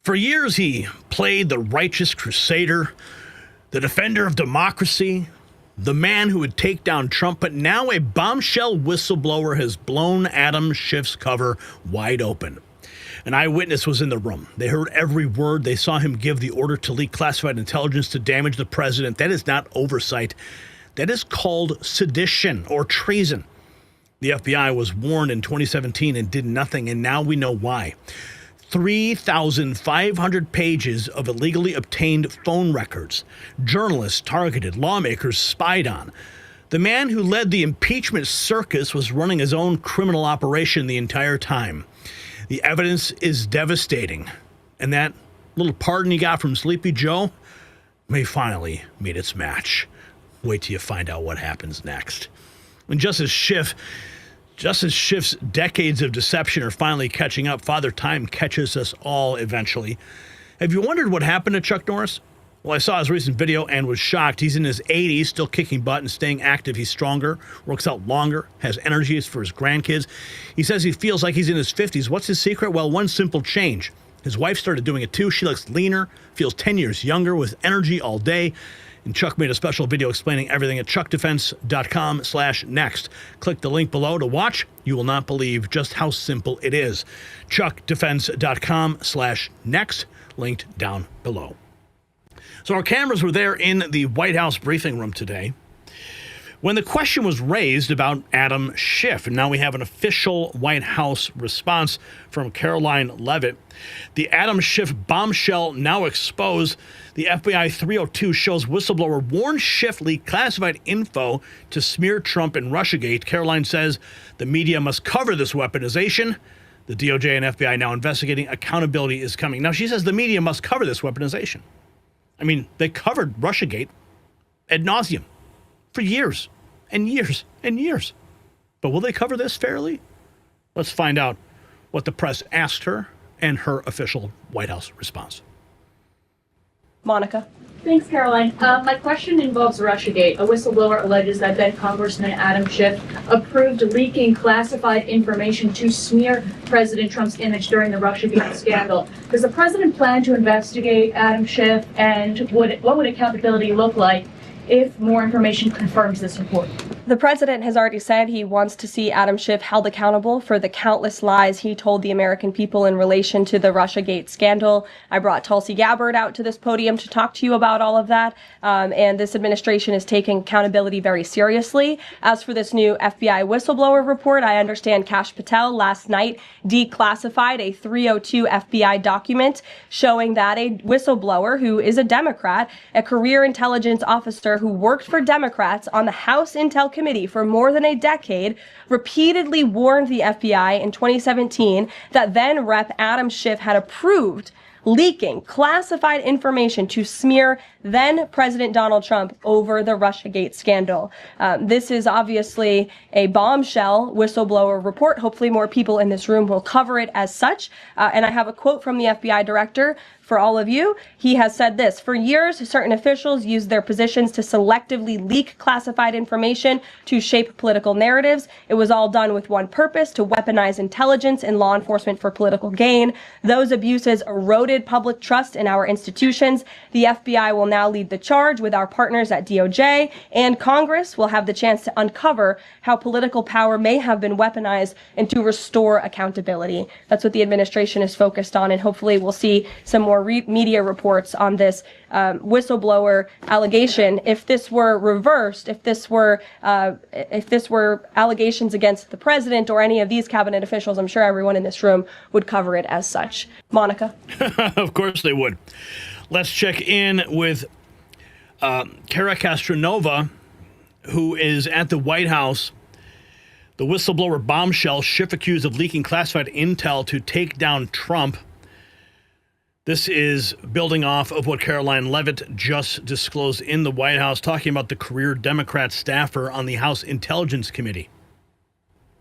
For years, he played the righteous crusader, the defender of democracy, the man who would take down Trump. But now a bombshell whistleblower has blown Adam Schiff's cover wide open. An eyewitness was in the room. They heard every word. They saw him give the order to leak classified intelligence to damage the president. That is not oversight. That is called sedition or treason. The FBI was warned in 2017 and did nothing, and now we know why. 3,500 pages of illegally obtained phone records. Journalists targeted, lawmakers spied on. The man who led the impeachment circus was running his own criminal operation the entire time. The evidence is devastating. And that little pardon he got from Sleepy Joe may finally meet its match. Wait till you find out what happens next. And Justice Schiff's decades of deception are finally catching up. Father Time catches us all eventually. Have you wondered what happened to Chuck Norris? Well, I saw his recent video and was shocked. He's in his 80s, still kicking butt and staying active. He's stronger, works out longer, has energies for his grandkids. He says he feels like he's in his 50s. What's his secret? Well, one simple change. His wife started doing it too. She looks leaner, feels 10 years younger, with energy all day. And Chuck made a special video explaining everything at chuckdefense.com/next. Click the link below to watch. You will not believe just how simple it is. chuckdefense.com/next, linked down below. So our cameras were there in the White House briefing room today when the question was raised about Adam Schiff. And now we have an official White House response from Karoline Leavitt. The Adam Schiff bombshell now exposed. The FBI 302 shows whistleblower warned Schiff leaked classified info to smear Trump in Russiagate. Karoline says the media must cover this weaponization. The DOJ and FBI now investigating. Accountability is coming. Now, she says the media must cover this weaponization. I mean, they covered Russiagate ad nauseum for years and years and years. But will they cover this fairly? Let's find out what the press asked her and her official White House response. Monica. Thanks, Caroline. My question involves Russiagate. A whistleblower alleges that then Congressman Adam Schiff approved leaking classified information to smear President Trump's image during the Russiagate scandal. Does the president plan to investigate Adam Schiff, and what would accountability look like if more information confirms this report? The president has already said he wants to see Adam Schiff held accountable for the countless lies he told the American people in relation to the Russiagate scandal. I brought Tulsi Gabbard out to this podium to talk to you about all of that. And this administration is taking accountability very seriously. As for this new FBI whistleblower report, I understand Kash Patel last night declassified a 302 FBI document showing that a whistleblower who is a Democrat, a career intelligence officer who worked for Democrats on the House Intel Committee for more than a decade, repeatedly warned the FBI in 2017 that then Rep. Adam Schiff had approved leaking classified information to smear then President Donald Trump over the Russiagate scandal. This is obviously a bombshell whistleblower report. Hopefully more people in this room will cover it as such. And I have a quote from the FBI director for all of you. He has said this: "For years, certain officials used their positions to selectively leak classified information to shape political narratives. It was all done with one purpose: to weaponize intelligence and law enforcement for political gain. Those abuses eroded public trust in our institutions. The FBI will now lead the charge with our partners at DOJ, and Congress will have the chance to uncover how political power may have been weaponized and to restore accountability." That's what the administration is focused on, and hopefully we'll see some more media reports on this whistleblower allegation. If this were reversed, if this were allegations against the president or any of these cabinet officials, I'm sure everyone in this room would cover it as such. Monica. Of course they would. Let's check in with Kara Castronova, who is at the White House. The whistleblower bombshell: Schiff accused of leaking classified intel to take down Trump. This is building off of what Karoline Leavitt just disclosed in the White House, talking about the career Democrat staffer on the House Intelligence Committee.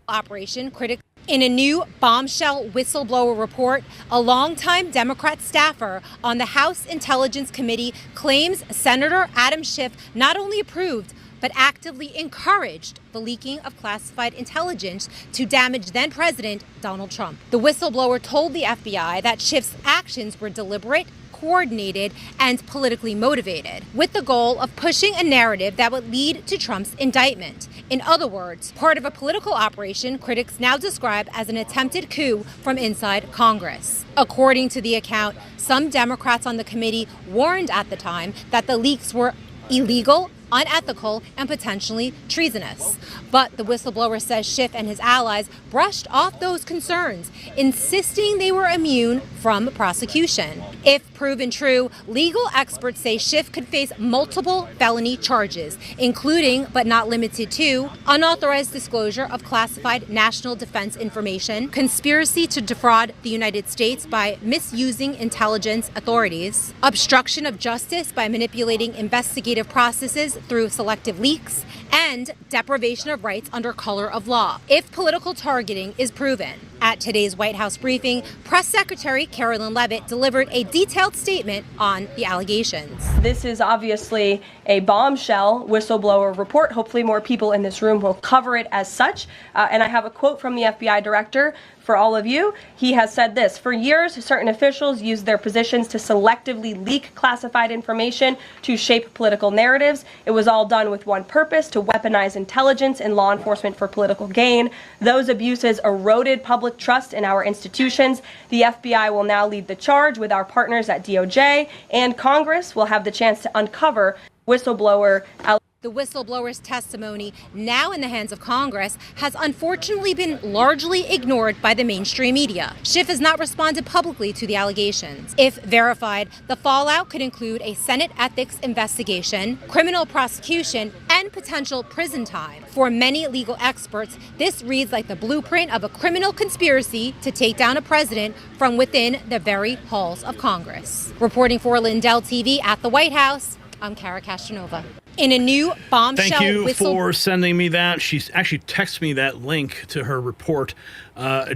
Operation critical. In a new bombshell whistleblower report, a longtime Democrat staffer on the House Intelligence Committee claims Senator Adam Schiff not only approved, but actively encouraged the leaking of classified intelligence to damage then-President Donald Trump. The whistleblower told the FBI that Schiff's actions were deliberate, coordinated, and politically motivated, with the goal of pushing a narrative that would lead to Trump's indictment. In other words, part of a political operation critics now describe as an attempted coup from inside Congress. According to the account, some Democrats on the committee warned at the time that the leaks were illegal, unethical, and potentially treasonous. But the whistleblower says Schiff and his allies brushed off those concerns, insisting they were immune from prosecution. If proven true, legal experts say Schiff could face multiple felony charges, including, but not limited to, unauthorized disclosure of classified national defense information, conspiracy to defraud the United States by misusing intelligence authorities, obstruction of justice by manipulating investigative processes through selective leaks, and deprivation of rights under color of law, if political targeting is proven. At today's White House briefing, Press Secretary Carolyn Leavitt delivered a detailed statement on the allegations. This is obviously a bombshell whistleblower report. Hopefully more people in this room will cover it as such. And I have a quote from the FBI director for all of you. He has said this: "For years, certain officials used their positions to selectively leak classified information to shape political narratives. It was all done with one purpose: to weaponize intelligence and law enforcement for political gain. Those abuses eroded public trust in our institutions. The FBI will now lead the charge with our partners at DOJ, and Congress will have the chance to uncover whistleblower allegations." The whistleblower's testimony, now in the hands of Congress, has unfortunately been largely ignored by the mainstream media. Schiff has not responded publicly to the allegations. If verified, the fallout could include a Senate ethics investigation, criminal prosecution, and potential prison time. For many legal experts, this reads like the blueprint of a criminal conspiracy to take down a president from within the very halls of Congress. Reporting for Lindell TV at the White House, I'm Kara Castronova. In a new bombshell Thank you for sending me that. She actually texted me that link to her report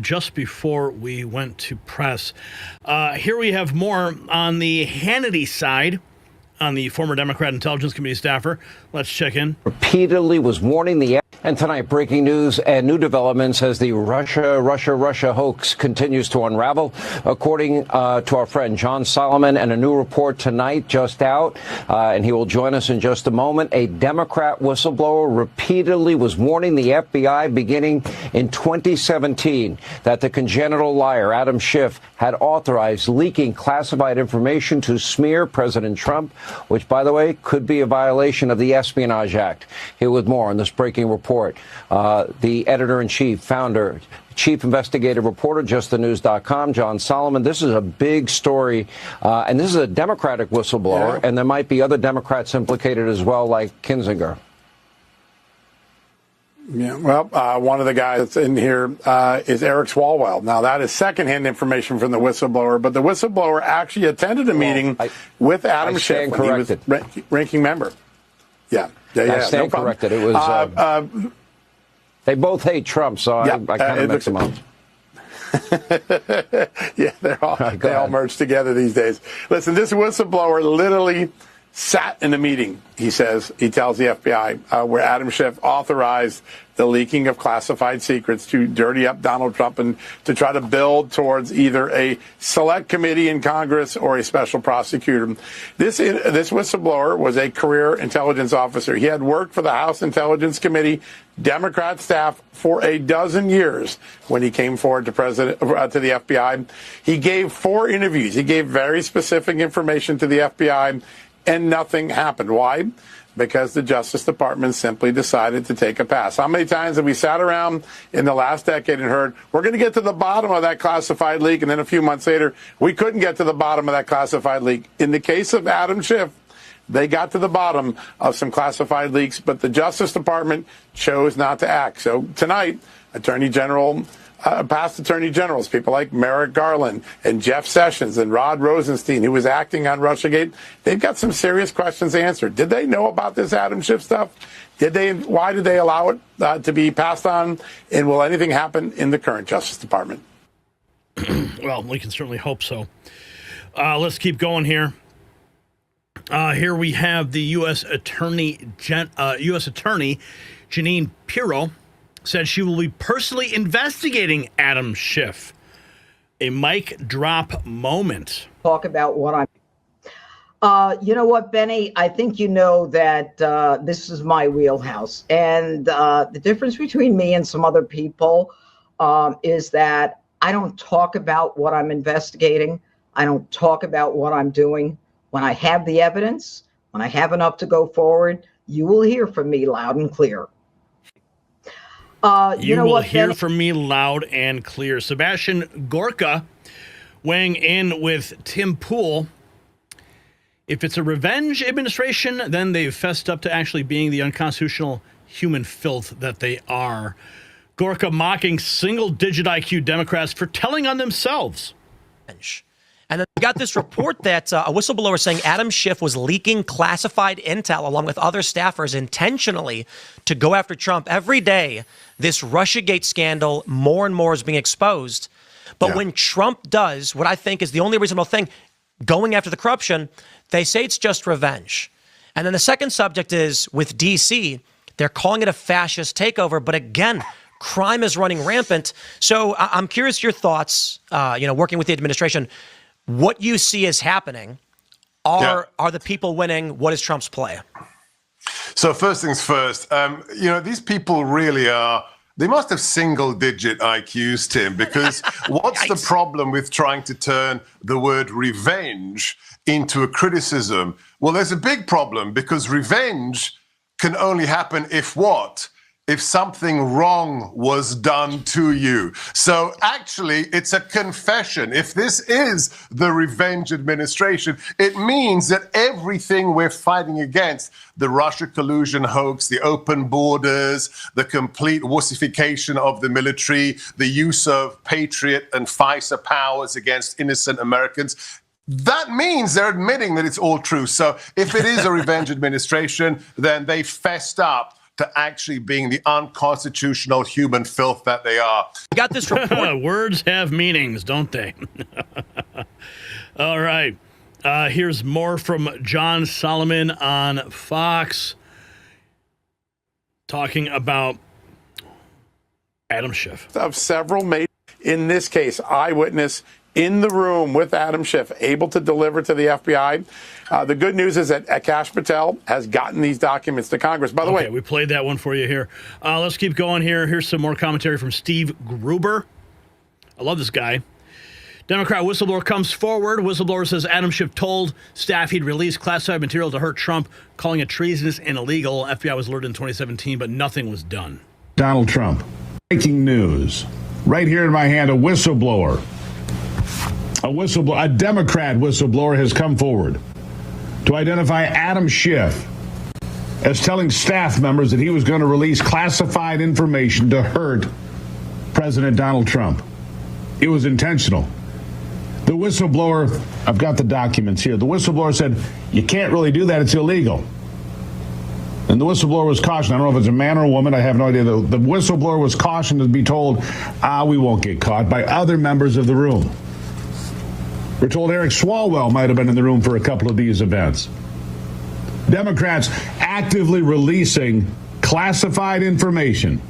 just before we went to press. Here we have more on the Hannity side, on the former Democrat Intelligence Committee staffer. Let's check in. Repeatedly was warning the... And tonight, breaking news and new developments as the Russia hoax continues to unravel. According to our friend John Solomon, and a new report tonight just out, and he will join us in just a moment, a Democrat whistleblower repeatedly was warning the FBI beginning in 2017 that the congenital liar Adam Schiff had authorized leaking classified information to smear President Trump, which, by the way, could be a violation of the Espionage Act. Here with more on this breaking report, the editor-in-chief, founder, chief investigative reporter, justthenews.com, John Solomon. This is a big story, and this is a Democratic whistleblower, and there might be other Democrats implicated as well, like Kinzinger. Yeah, well, one of the guys that's in here is Eric Swalwell. Now, that is secondhand information from the whistleblower, but the whistleblower actually attended a meeting with Adam Schiff when he was ranking member. Yeah. I stand corrected. It was. They both hate Trump, so I kind of mix them up. Yeah, they all merge together these days. Listen, this whistleblower literally sat in a meeting, he tells the FBI, where Adam Schiff authorized the leaking of classified secrets to dirty up Donald Trump and to try to build towards either a select committee in Congress or a special prosecutor. This whistleblower was a career intelligence officer. He had worked for the House Intelligence Committee, Democrat staff, for a dozen years when he came forward to the FBI. He gave 4 interviews. He gave very specific information to the FBI, and nothing happened. Why? Because the Justice Department simply decided to take a pass. How many times have we sat around in the last decade and heard, we're going to get to the bottom of that classified leak, and then a few months later, we couldn't get to the bottom of that classified leak. In the case of Adam Schiff, they got to the bottom of some classified leaks, but the Justice Department chose not to act. So tonight, past attorney generals, people like Merrick Garland and Jeff Sessions and Rod Rosenstein, who was acting on Russiagate, they've got some serious questions answered. Did they know about this Adam Schiff stuff? Why did they allow it to be passed on? And will anything happen in the current Justice Department? Well, we can certainly hope so. Let's keep going here. Here we have the U.S. Attorney Jeanine Pirro said she will be personally investigating Adam Schiff. A mic drop moment. Talk about what I'm. You know what, Benny? I think you know that this is my wheelhouse. And the difference between me and some other people is that I don't talk about what I'm investigating. I don't talk about what I'm doing. When I have the evidence, when I have enough to go forward, you will hear from me loud and clear. You will hear from me loud and clear. Sebastian Gorka weighing in with Tim Pool. If it's a revenge administration, then they've fessed up to actually being the unconstitutional human filth that they are. Gorka mocking single-digit IQ Democrats for telling on themselves. And then we got this report that a whistleblower saying Adam Schiff was leaking classified intel along with other staffers intentionally to go after Trump. Every day, this Russiagate scandal more and more is being exposed. But when Trump does what I think is the only reasonable thing, going after the corruption, they say it's just revenge. And then the second subject is with D.C., they're calling it a fascist takeover. But again, crime is running rampant. So I'm curious your thoughts, working with the administration, what you see is happening. Are the people winning? What is Trump's play? So first things first, these people really are, they must have single-digit IQs, Tim, because what's the problem with trying to turn the word revenge into a criticism? Well, there's a big problem because revenge can only happen if what? If something wrong was done to you. So actually, it's a confession. If this is the revenge administration, it means that everything we're fighting against, the Russia collusion hoax, the open borders, the complete wussification of the military, the use of Patriot and FISA powers against innocent Americans, that means they're admitting that it's all true. So if it is a revenge administration, then they fessed up to actually being the unconstitutional human filth that they are. We got this report. Words have meanings, don't they? All right. Here's more from John Solomon on Fox talking about Adam Schiff. Of several in this case, eyewitness in the room with Adam Schiff, able to deliver to the FBI. The good news is that Kash Patel has gotten these documents to Congress. By the way, we played that one for you here. Let's keep going here. Here's some more commentary from Steve Gruber. I love this guy. Democrat whistleblower comes forward. Whistleblower says Adam Schiff told staff he'd release classified material to hurt Trump, calling it treasonous and illegal. FBI was alerted in 2017, but nothing was done. Donald Trump. Breaking news. Right here in my hand, a whistleblower. A Democrat whistleblower has come forward to identify Adam Schiff as telling staff members that he was going to release classified information to hurt President Donald Trump. It was intentional. The whistleblower, I've got the documents here. The whistleblower said, you can't really do that. It's illegal. And the whistleblower was cautioned. I don't know if it's a man or a woman. I have no idea. The whistleblower was cautioned to be told, we won't get caught, by other members of the room. We're told Eric Swalwell might have been in the room for a couple of these events. Democrats actively releasing classified information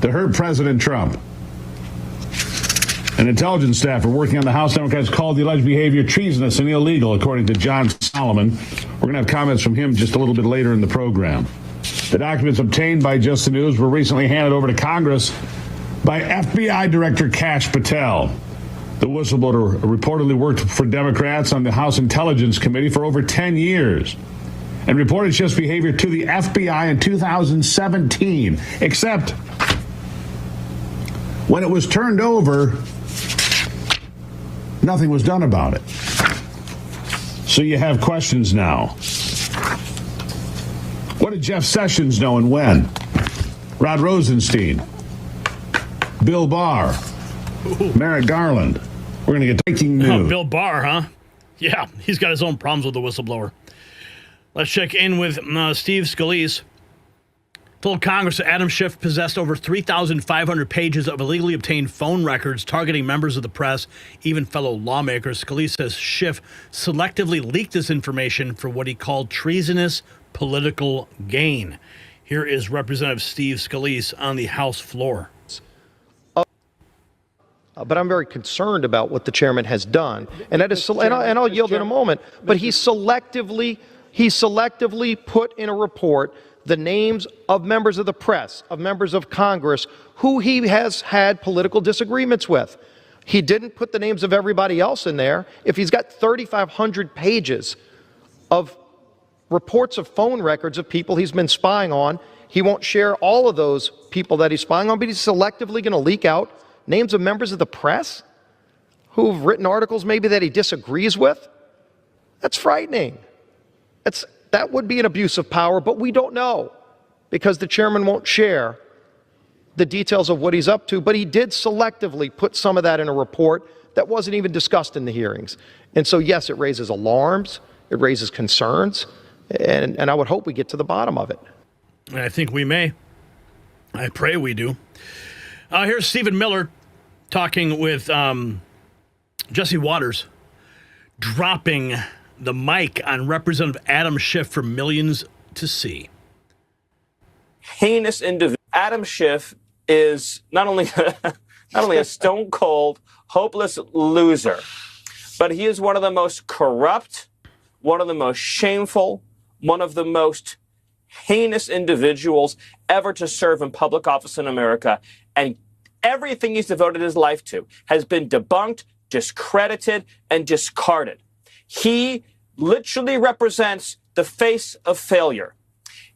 to hurt President Trump. An intelligence staffer working on the House Democrats called the alleged behavior treasonous and illegal, according to John Solomon. We're going to have comments from him just a little bit later in the program. The documents obtained by Just the News were recently handed over to Congress by FBI Director Kash Patel. The whistleblower reportedly worked for Democrats on the House Intelligence Committee for over 10 years and reported Schiff's behavior to the FBI in 2017, except when it was turned over, nothing was done about it. So you have questions now. What did Jeff Sessions know and when? Rod Rosenstein, Bill Barr, Merrick Garland. We're going to get breaking news. Bill Barr, huh? Yeah, he's got his own problems with the whistleblower. Let's check in with Steve Scalise. told Congress that Adam Schiff possessed over 3,500 pages of illegally obtained phone records targeting members of the press, even fellow lawmakers. Scalise says Schiff selectively leaked this information for what he called treasonous political gain. Here is Representative Steve Scalise on the House floor. But I'm very concerned about what the chairman has done, and that is, and I'll yield in a moment. But he selectively put in a report the names of members of the press, of members of Congress, who he has had political disagreements with. He didn't put the names of everybody else in there. If he's got 3,500 pages of reports of phone records of people he's been spying on, he won't share all of those people that he's spying on, but he's selectively going to leak out names of members of the press who've written articles maybe that he disagrees with. That's frightening. That would be an abuse of power, but we don't know because the chairman won't share the details of what he's up to. But he did selectively put some of that in a report that wasn't even discussed in the hearings. And so, yes, it raises alarms, it raises concerns, and I would hope we get to the bottom of it. I think we may. I pray we do. Here's Stephen Miller talking with Jesse Waters, dropping the mic on Representative Adam Schiff for millions to see. Heinous individual. Adam Schiff is not only a stone cold, hopeless loser, but he is one of the most corrupt, one of the most shameful, one of the most heinous individuals ever to serve in public office in America. And everything he's devoted his life to has been debunked, discredited, and discarded. He literally represents the face of failure.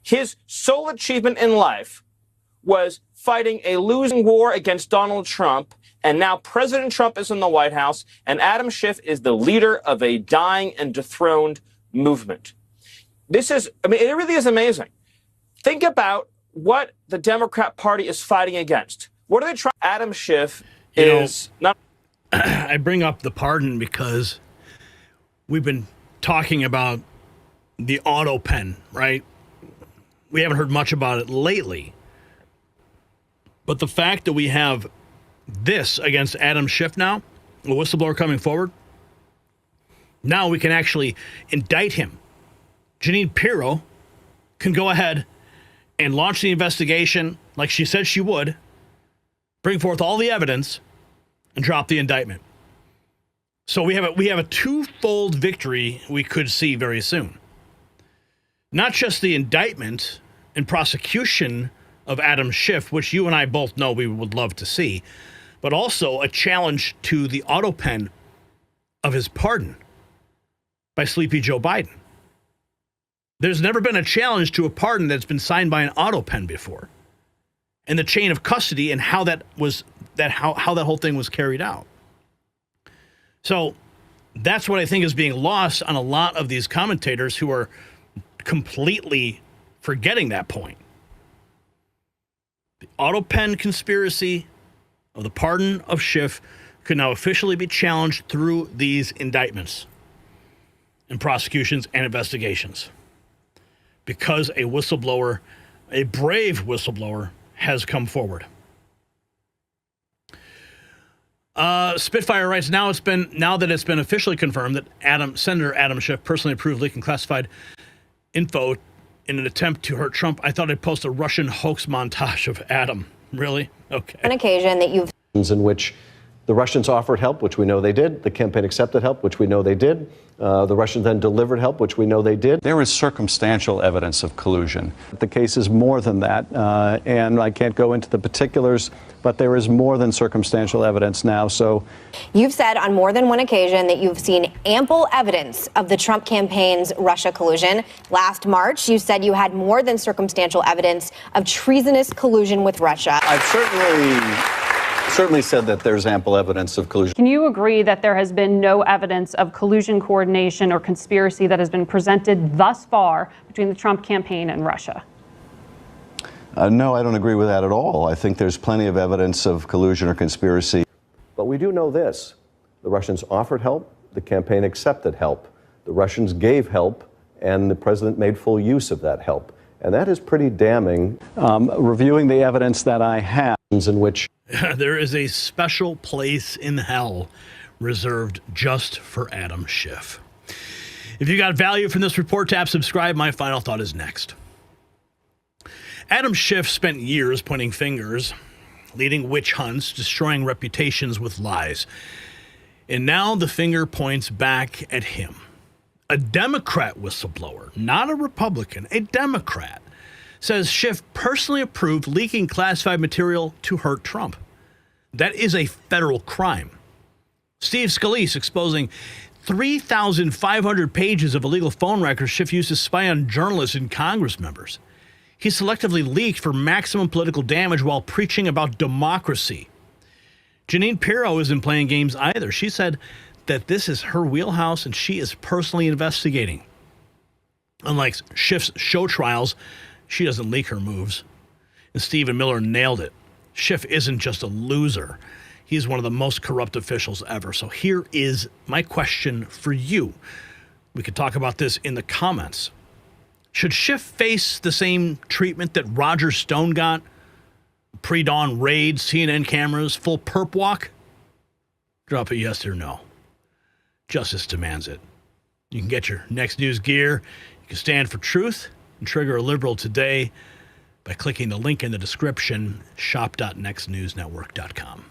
His sole achievement in life was fighting a losing war against Donald Trump, and now President Trump is in the White House, and Adam Schiff is the leader of a dying and dethroned movement. This is, it really is amazing. Think about what the Democrat Party is fighting against. What are they trying? Adam Schiff is not. I bring up the pardon because we've been talking about the auto pen, right? We haven't heard much about it lately. But the fact that we have this against Adam Schiff now, a whistleblower coming forward, now we can actually indict him. Jeanine Pirro can go ahead and launch the investigation like she said she would, bring forth all the evidence, and drop the indictment. So we have a twofold victory we could see very soon. Not just the indictment and prosecution of Adam Schiff, which you and I both know we would love to see, but also a challenge to the auto pen of his pardon by Sleepy Joe Biden. There's never been a challenge to a pardon that's been signed by an auto pen before. And the chain of custody and how that whole thing was carried out. So that's what I think is being lost on a lot of these commentators who are completely forgetting that point. The auto pen conspiracy of the pardon of Schiff could now officially be challenged through these indictments and prosecutions and investigations because a whistleblower, a brave whistleblower, has come forward. Spitfire writes, now that it's been officially confirmed that Senator Adam Schiff personally approved leaking classified info in an attempt to hurt Trump, I thought I'd post a Russian hoax montage of Adam. Really? Okay. An occasion that you've in which the Russians offered help, which we know they did. The campaign accepted help, which we know they did. The Russians then delivered help, which we know they did. There is circumstantial evidence of collusion. The case is more than that, and I can't go into the particulars, but there is more than circumstantial evidence now. So, you've said on more than one occasion that you've seen ample evidence of the Trump campaign's Russia collusion. Last March, you said you had more than circumstantial evidence of treasonous collusion with Russia. I've certainly said that there's ample evidence of collusion. Can you agree that there has been no evidence of collusion, coordination, or conspiracy that has been presented thus far between the Trump campaign and Russia? No, I don't agree with that at all. I think there's plenty of evidence of collusion or conspiracy. But we do know this. The Russians offered help. The campaign accepted help. The Russians gave help, and the president made full use of that help. And that is pretty damning. Reviewing the evidence that I have, in which there is a special place in hell reserved just for Adam Schiff. If you got value from this report, tap subscribe. My final thought is next. Adam Schiff spent years pointing fingers, leading witch hunts, destroying reputations with lies. And now the finger points back at him. A Democrat whistleblower, not a Republican, a Democrat, says Schiff personally approved leaking classified material to hurt Trump. That is a federal crime. Steve Scalise exposing 3,500 pages of illegal phone records Schiff used to spy on journalists and Congress members. He selectively leaked for maximum political damage while preaching about democracy. Jeanine Pirro isn't playing games either. She said that this is her wheelhouse and she is personally investigating. Unlike Schiff's show trials, she doesn't leak her moves. And Stephen Miller nailed it. Schiff isn't just a loser. He's one of the most corrupt officials ever. So here is my question for you. We could talk about this in the comments. Should Schiff face the same treatment that Roger Stone got? Pre-dawn raids, CNN cameras, full perp walk? Drop a yes or no. Justice demands it. You can get your next news gear. You can stand for truth and trigger a liberal today by clicking the link in the description, shop.nextnewsnetwork.com.